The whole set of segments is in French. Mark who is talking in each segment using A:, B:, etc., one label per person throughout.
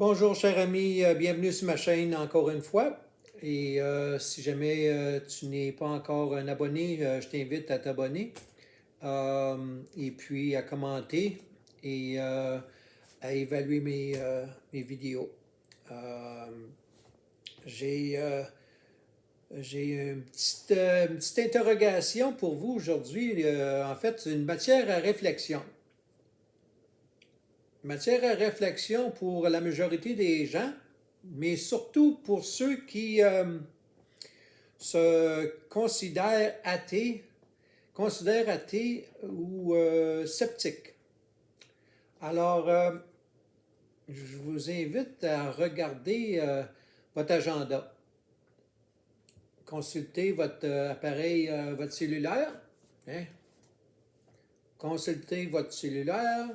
A: Bonjour cher ami, bienvenue sur ma chaîne encore une fois. Et si jamais tu n'es pas encore un abonné, je t'invite à t'abonner et puis à commenter et à évaluer mes vidéos. Euh, j'ai j'ai une petite interrogation pour vous aujourd'hui. En fait, c'est une matière à réflexion. Matière à réflexion pour la majorité des gens, mais surtout pour ceux qui se considèrent athées ou sceptiques. Alors, je vous invite à regarder votre agenda. Consultez votre appareil, votre cellulaire. Hein? Consultez votre cellulaire.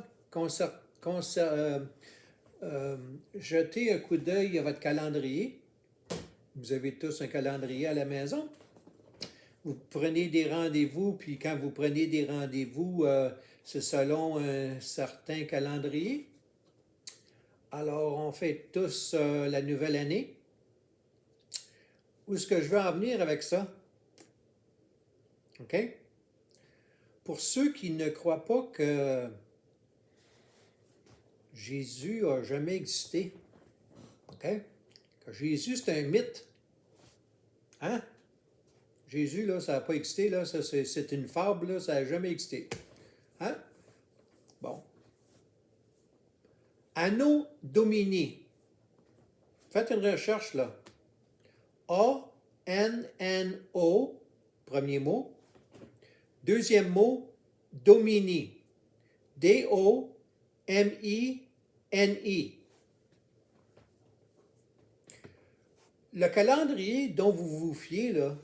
A: Jetez un coup d'œil à votre calendrier. Vous avez tous un calendrier à la maison. Vous prenez des rendez-vous, puis quand vous prenez des rendez-vous, c'est selon un certain calendrier. Alors, on fait tous la nouvelle année. Où est-ce que je veux en venir avec ça? OK? Pour ceux qui ne croient pas que Jésus n'a jamais existé, OK? Que Jésus, c'est un mythe. Hein? Jésus, là, ça n'a pas existé, là, ça, c'est une fable, là, ça n'a jamais existé. Hein? Bon. Anno Domini. Faites une recherche, là. A-N-N-O, premier mot. Deuxième mot, Domini. D-O-M-I-N-I. Le calendrier dont vous vous fiez, là,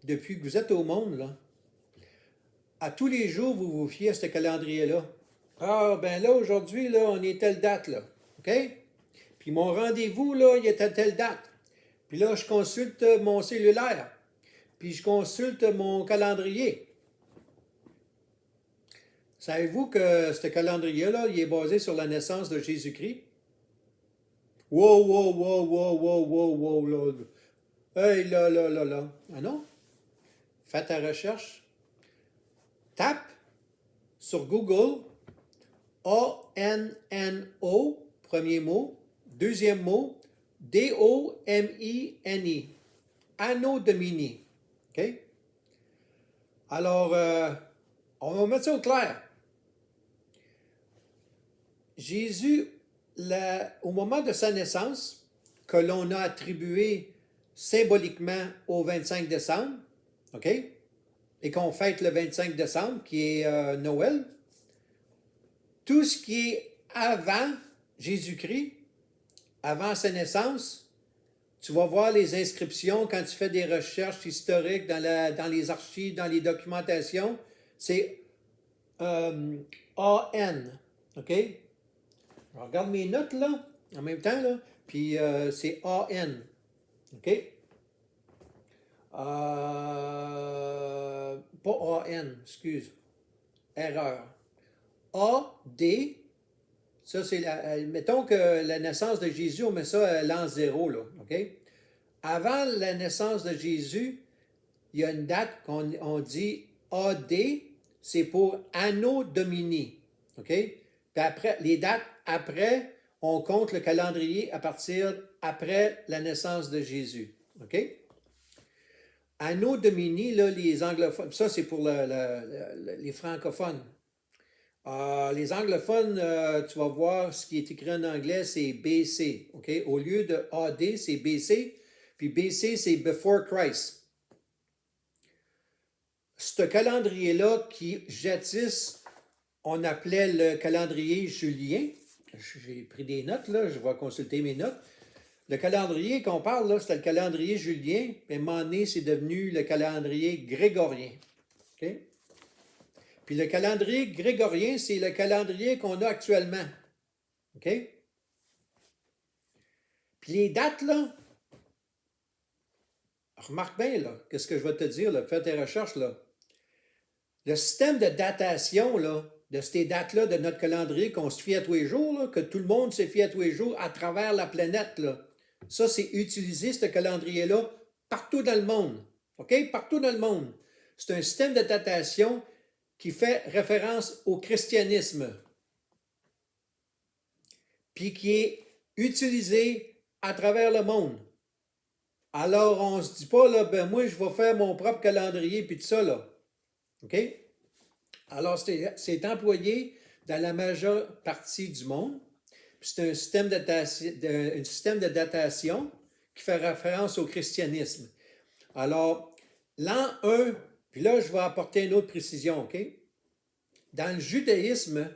A: depuis que vous êtes au monde, là, à tous les jours, vous vous fiez à ce calendrier-là. Ah, ben là, aujourd'hui, là, on est telle date, là. OK? Puis mon rendez-vous, là, il est à telle date. Puis là, je consulte mon cellulaire. Puis je consulte mon calendrier. Savez-vous que ce calendrier-là, il est basé sur la naissance de Jésus-Christ? Wow, wow, wow, wow, wow, wow, wow, là. Hey, là, là, là, là. Ah non? Faites ta recherche. Tape sur Google A-N-N-O, premier mot. Deuxième mot, D-O-M-I-N-I. Anno Domini. OK? Alors, on va mettre ça au clair. Jésus, au moment de sa naissance, que l'on a attribué symboliquement au 25 décembre, OK? Et qu'on fête le 25 décembre, qui est Noël, tout ce qui est avant Jésus-Christ, avant sa naissance, tu vas voir les inscriptions quand tu fais des recherches historiques dans les archives, dans les documentations, c'est AN, OK? Je regarde mes notes là, en même temps, là, puis c'est AN, OK? Pas AN, excuse, erreur. AD, ça c'est mettons que la naissance de Jésus, on met ça à l'an 0, là, OK? Avant la naissance de Jésus, il y a une date qu'on dit AD, c'est pour Anno Domini, OK? Puis après, les dates après, on compte le calendrier à partir après la naissance de Jésus, OK? Anno Domini, là, les anglophones, ça c'est pour les francophones. Les anglophones, tu vas voir ce qui est écrit en anglais, c'est BC, OK? Au lieu de AD, c'est BC, puis BC, c'est Before Christ. Ce calendrier-là qui, jadis, on appelait le calendrier julien, j'ai pris des notes, là, je vais consulter mes notes. Le calendrier qu'on parle, là, c'était le calendrier julien, mais à un moment donné, c'est devenu le calendrier grégorien. OK? Puis le calendrier grégorien, c'est le calendrier qu'on a actuellement. OK? Puis les dates, là, remarque bien, là, qu'est-ce que je vais te dire, là, fais tes recherches, là. Le système de datation, là, de ces dates-là de notre calendrier qu'on se fie à tous les jours, là, que tout le monde se fie à tous les jours à travers la planète. Là. Ça, c'est utiliser ce calendrier-là partout dans le monde. OK? Partout dans le monde. C'est un système de datation qui fait référence au christianisme, puis qui est utilisé à travers le monde. Alors, on ne se dit pas, là, ben moi, je vais faire mon propre calendrier, puis tout ça, là. OK? Alors, c'est employé dans la majeure partie du monde. C'est un système de datation qui fait référence au christianisme. Alors, l'an 1, puis là, je vais apporter une autre précision, OK? Dans le judaïsme,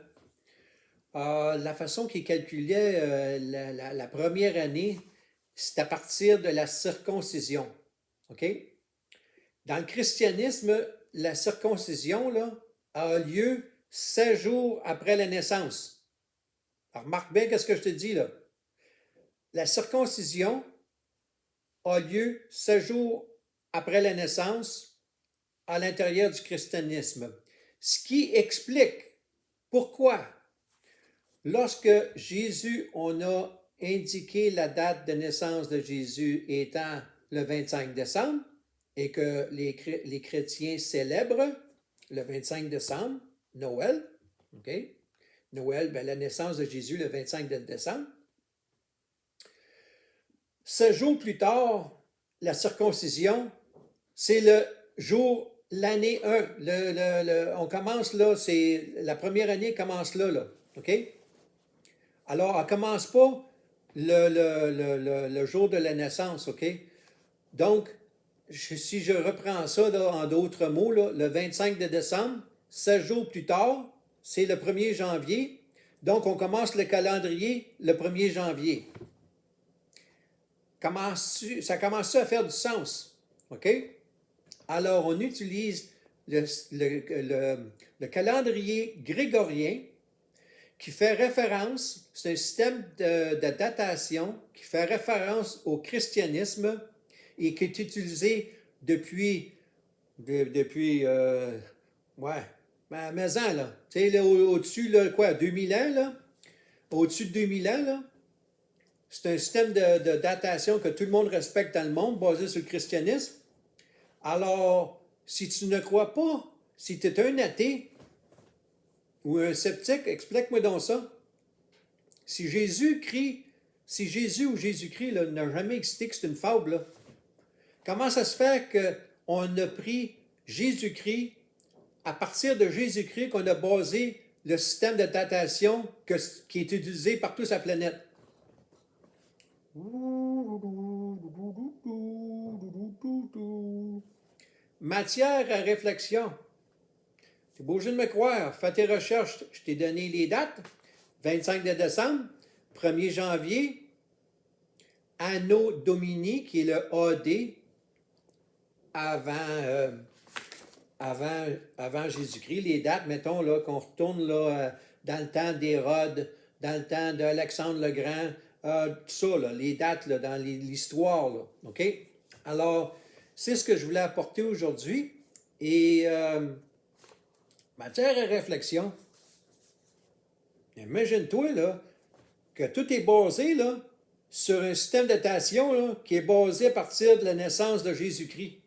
A: la façon qu'il calculait la première année, c'est à partir de la circoncision, OK? Dans le christianisme, la circoncision, là, a lieu 16 jours après la naissance. Alors, remarque bien ce que je te dis, là. La circoncision a lieu 16 jours après la naissance à l'intérieur du christianisme. Ce qui explique pourquoi, lorsque Jésus, on a indiqué la date de naissance de Jésus étant le 25 décembre et que les chrétiens célèbrent le 25 décembre, Noël, OK? Noël, ben, la naissance de Jésus le 25 décembre. 16 jours plus tard, la circoncision, c'est le jour, l'année 1. On commence là, c'est la première année commence là, OK? Alors, elle ne commence pas le jour de la naissance, OK? Donc, si je reprends ça là, en d'autres mots, là, le 25 décembre, 16 jours plus tard, c'est le 1er janvier. Donc, on commence le calendrier le 1er janvier. Ça commence à faire du sens, OK? Alors, on utilise le calendrier grégorien qui fait référence, c'est un système de datation qui fait référence au christianisme et qui est utilisé depuis maison, là. Tu sais, là, au-dessus, là, quoi, 2000 ans, là? Au-dessus de 2000 ans, là? C'est un système de datation que tout le monde respecte dans le monde, basé sur le christianisme. Alors, si tu ne crois pas, si tu es un athée ou un sceptique, explique-moi donc ça. Si Jésus ou Jésus-Christ n'a jamais existé, que c'est une fable, là, comment ça se fait qu'on a pris Jésus-Christ, à partir de Jésus-Christ, qu'on a basé le système de datation qui est utilisé partout sur la planète? Matière à réflexion. Tu es obligé de me croire. Fais tes recherches. Je t'ai donné les dates. 25 décembre, 1er janvier, Anno Domini, qui est le AD, avant Jésus-Christ. Les dates, mettons, là, qu'on retourne là, dans le temps d'Hérode, dans le temps d'Alexandre le Grand, tout ça, là, les dates là, dans l'histoire. Là, OK? Alors, c'est ce que je voulais apporter aujourd'hui. Et matière à réflexion. Imagine-toi là, que tout est basé là, sur un système de datation là, qui est basé à partir de la naissance de Jésus-Christ.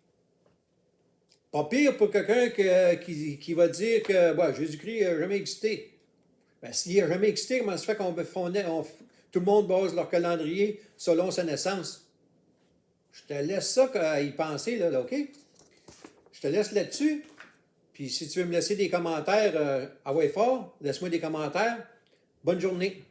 A: Pas pire pour quelqu'un qui va dire que Jésus-Christ n'a jamais existé. Ben, s'il n'a jamais existé, comment se fait tout le monde base leur calendrier selon sa naissance? Je te laisse ça y penser, là, OK? Je te laisse là-dessus. Puis si tu veux me laisser des commentaires, fort, laisse-moi des commentaires. Bonne journée.